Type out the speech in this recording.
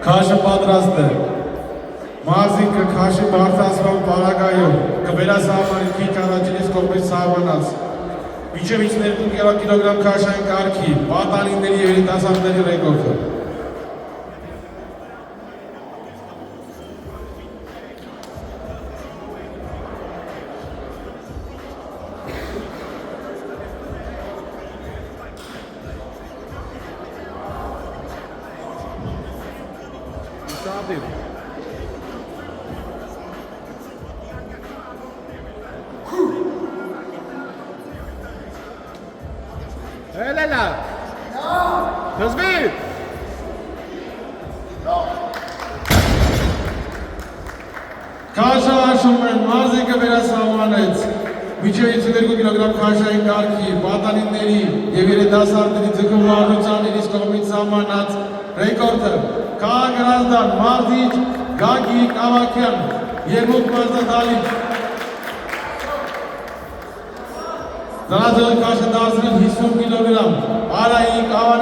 Քաշը պատրաստ է։ Մարզիկը քաշի բարձրացման պարագայով կվերասահմանի քիչ առաջինից կողմից սահմանած մինչև 52 կիլոգրամ քաշային կարգի պատանիների և երիտասարդների ռեկորդը։ Sabe? Olha lá! Estás bem? Քաշը հաշում է, մարզիկը վերասահմանեց մինչև 52 կիլոգրամ քաշային կարգի պատանիների և երիտասարդների ձգողականության իրենց կողմից սահմանած ռեկորդը Կահ-Գրանցդան մարզիչ Գագիկ Ավագյան երկրորդ մարզադահլիճ։ Դրանց քաշը դարձրել 50 կիլոգրամ Արայիկ